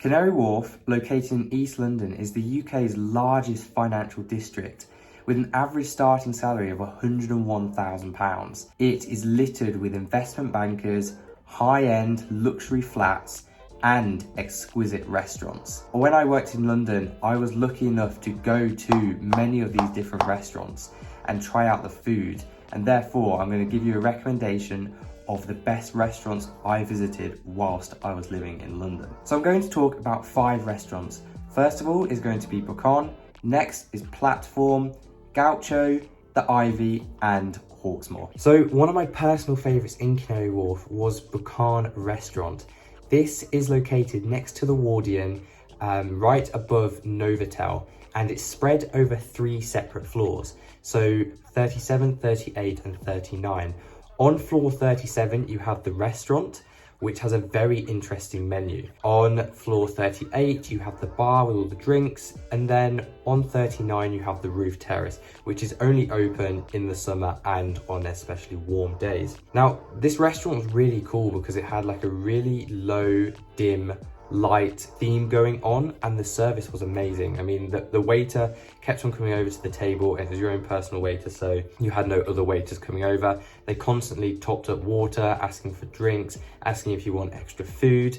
Canary Wharf, located in East London, is the UK's largest financial district with an average starting salary of £101,000. It is littered with investment bankers, high-end luxury flats, and exquisite restaurants. When I worked in London, I was lucky enough to go to many of these different restaurants and try out the food, and therefore I'm going to give you a recommendation of the best restaurants I visited whilst I was living in London. So I'm going to talk about 5 restaurants. First of all is going to be Bokan, next is Platform, Gaucho, The Ivy, and Hawksmoor. So one of my personal favourites in Canary Wharf was Bokan Restaurant. This is located next to the Wardian, right above Novotel, and it's spread over 3 separate floors. So 37, 38 and 39. On floor 37, you have the restaurant, which has a very interesting menu. On floor 38, you have the bar with all the drinks. And then on 39, you have the roof terrace, which is only open in the summer and on especially warm days. Now, this restaurant was really cool because it had like a really low, dim light theme going on, and the service was amazing. I mean, the waiter kept on coming over to the table, and it was your own personal waiter, so you had no other waiters coming over. They constantly topped up water, asking for drinks, asking if you want extra food.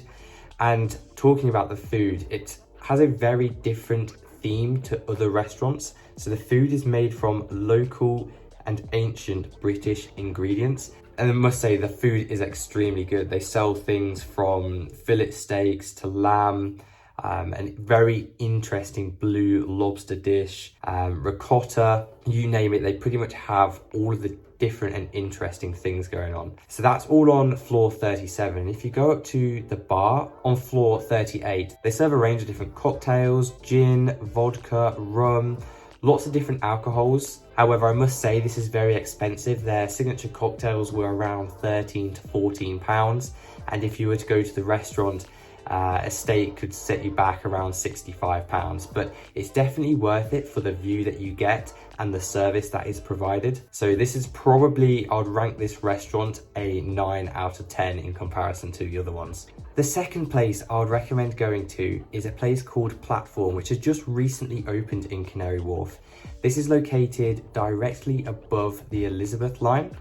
And talking about the food, it has a very different theme to other restaurants. So the food is made from local and ancient British ingredients. And I must say, the food is extremely good. They sell things from fillet steaks to lamb, and very interesting blue lobster dish, ricotta, you name it. They pretty much have all of the different and interesting things going on. So that's all on floor 37. If you go up to the bar on floor 38, they serve a range of different cocktails, gin, vodka, rum, lots of different alcohols. However, I must say this is very expensive. Their signature cocktails were around £13 to £14. And if you were to go to the restaurant, a steak could set you back around £65. But it's definitely worth it for the view that you get and the service that is provided. So this is probably, I'd rank this restaurant a 9 out of 10 in comparison to the other ones. The second place I would recommend going to is a place called Platform, which has just recently opened in Canary Wharf. This is located directly above the Elizabeth line,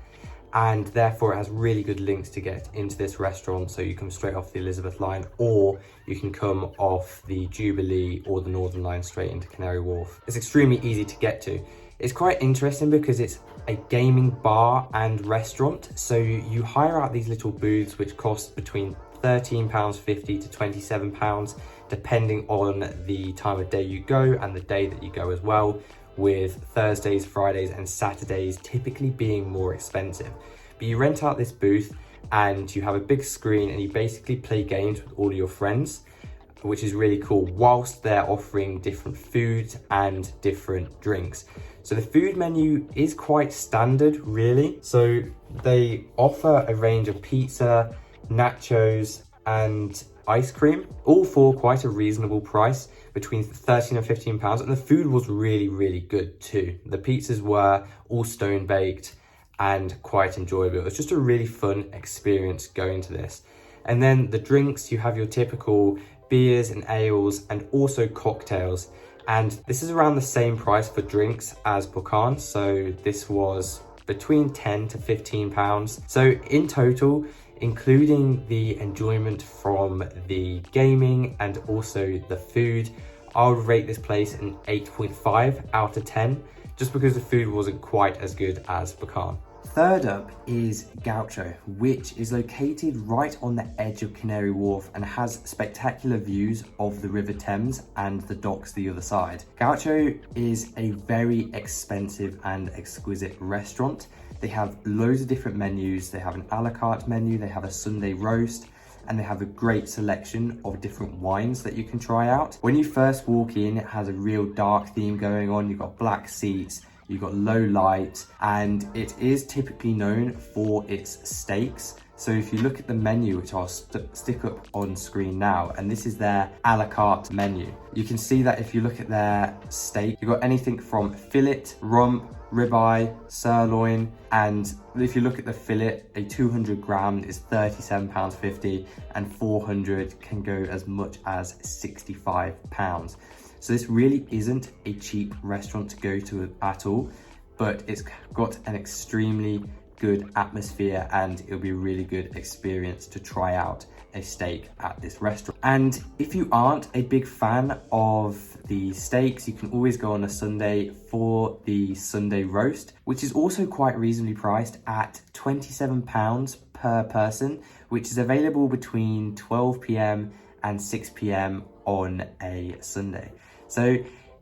and therefore it has really good links to get into this restaurant. So you come straight off the Elizabeth line, or you can come off the Jubilee or the Northern line straight into Canary Wharf. It's extremely easy to get to. It's quite interesting because it's a gaming bar and restaurant. So you hire out these little booths which cost between £13.50 to £27, depending on the time of day you go and the day that you go as well, with Thursdays, Fridays and Saturdays typically being more expensive. But you rent out this booth and you have a big screen and you basically play games with all your friends, which is really cool, whilst they're offering different foods and different drinks. So the food menu is quite standard, really. So they offer a range of pizza, nachos and ice cream, all for quite a reasonable price, between £13 and £15. And the food was really, really good too. The pizzas were all stone baked and quite enjoyable. It was just a really fun experience going to this. And then the drinks, you have your typical beers and ales and also cocktails. And this is around the same price for drinks as Bokan. So this was between £10 to £15. So in total, including the enjoyment from the gaming and also the food, I would rate this place an 8.5 out of 10, just because the food wasn't quite as good as Bokan. Third up is Gaucho, which is located right on the edge of Canary Wharf and has spectacular views of the River Thames and the docks the other side. Gaucho is a very expensive and exquisite restaurant. They have loads of different menus. They have an a la carte menu, they have a Sunday roast, and they have a great selection of different wines that you can try out. When you first walk in, it has a real dark theme going on. You've got black seats, you've got low light, and it is typically known for its steaks. So if you look at the menu, which I'll stick up on screen now, and this is their a la carte menu, you can see that if you look at their steak, you've got anything from fillet, rump, ribeye, sirloin, and if you look at the fillet, a 200 gram is £37.50 and 400 can go as much as £65. So this really isn't a cheap restaurant to go to at all, but it's got an extremely good atmosphere and it'll be a really good experience to try out a steak at this restaurant. And if you aren't a big fan of the steaks, you can always go on a Sunday for the Sunday roast, which is also quite reasonably priced at £27 per person, which is available between 12 p.m. and 6 p.m. on a Sunday. So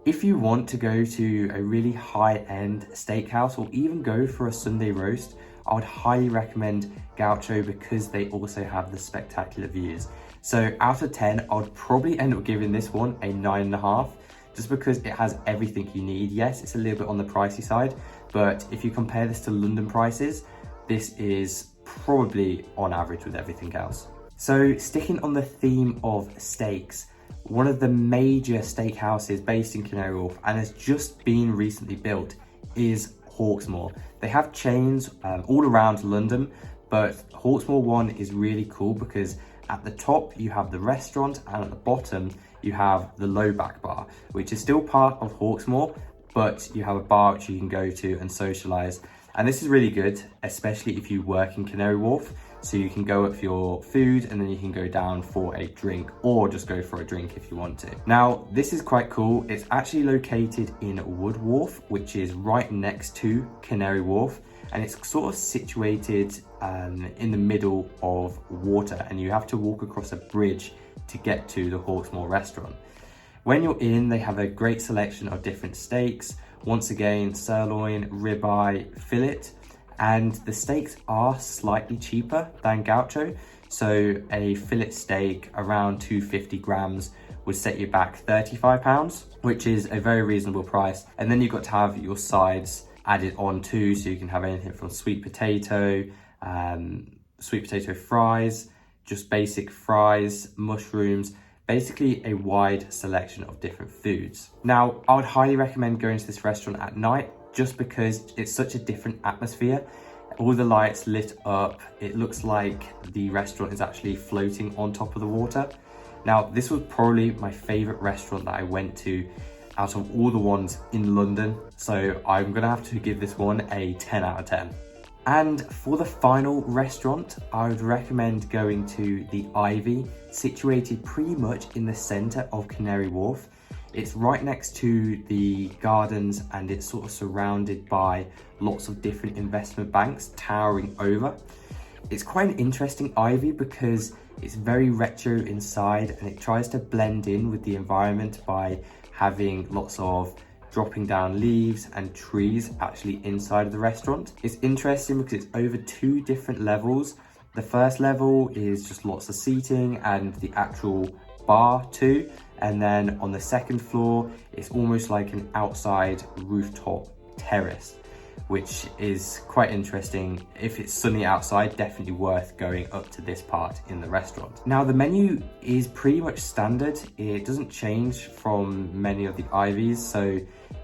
if you want to go to a really high-end steakhouse or even go for a Sunday roast, I would highly recommend Gaucho because they also have the spectacular views. So out of 10, I would probably end up giving this one a 9.5, just because it has everything you need. Yes, it's a little bit on the pricey side, but if you compare this to London prices, this is probably on average with everything else. So sticking on the theme of steaks, one of the major steakhouses based in Canary Wharf and has just been recently built is Hawksmoor. They have chains all around London, but Hawksmoor one is really cool because at the top you have the restaurant and at the bottom you have the low back bar, which is still part of Hawksmoor, but you have a bar which you can go to and socialise. And this is really good, especially if you work in Canary Wharf. So you can go up for your food and then you can go down for a drink or just go for a drink if you want to. Now, this is quite cool. It's actually located in Wood Wharf, which is right next to Canary Wharf. And it's sort of situated in the middle of water and you have to walk across a bridge to get to the Hawksmoor restaurant. When you're in, they have a great selection of different steaks. Once again, sirloin, ribeye, fillet. And the steaks are slightly cheaper than Gaucho. So a fillet steak around 250 grams would set you back £35, which is a very reasonable price. And then you've got to have your sides added on too. So you can have anything from sweet potato fries, just basic fries, mushrooms, basically a wide selection of different foods. Now, I would highly recommend going to this restaurant at night, just because it's such a different atmosphere. All the lights lit up, it looks like the restaurant is actually floating on top of the water. Now, this was probably my favorite restaurant that I went to out of all the ones in London. So I'm gonna have to give this one a 10 out of 10. And for the final restaurant, I would recommend going to The Ivy, situated pretty much in the center of Canary Wharf. It's right next to the gardens and it's sort of surrounded by lots of different investment banks towering over. It's quite an interesting Ivy because it's very retro inside and it tries to blend in with the environment by having lots of dropping down leaves and trees actually inside of the restaurant. It's interesting because it's over 2 different levels. The first level is just lots of seating and the actual bar too. And then on the second floor, it's almost like an outside rooftop terrace, which is quite interesting. If it's sunny outside, definitely worth going up to this part in the restaurant. Now, the menu is pretty much standard. It doesn't change from many of the Ivies, so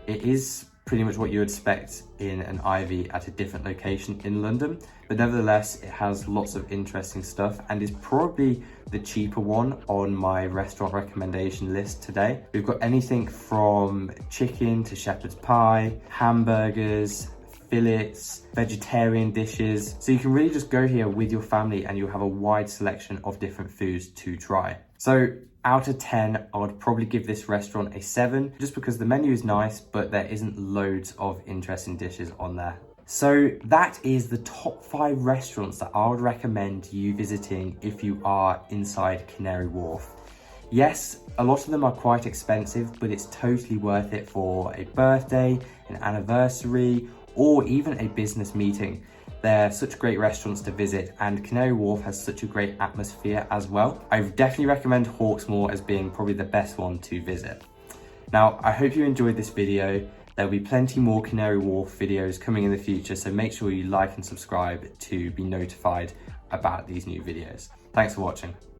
it is pretty much what you would expect in an Ivy at a different location in London. But nevertheless, it has lots of interesting stuff and is probably the cheaper one on my restaurant recommendation list today. We've got anything from chicken to shepherd's pie, hamburgers, fillets, vegetarian dishes. So you can really just go here with your family and you'll have a wide selection of different foods to try. So out of 10, I would probably give this restaurant a 7, just because the menu is nice, but there isn't loads of interesting dishes on there. So that is the top 5 restaurants that I would recommend you visiting if you are inside Canary Wharf. Yes, a lot of them are quite expensive, but it's totally worth it for a birthday, an anniversary, or even a business meeting. They're such great restaurants to visit, and Canary Wharf has such a great atmosphere as well. I definitely recommend Hawksmoor as being probably the best one to visit. Now, I hope you enjoyed this video. There'll be plenty more Canary Wharf videos coming in the future, so make sure you like and subscribe to be notified about these new videos. Thanks for watching.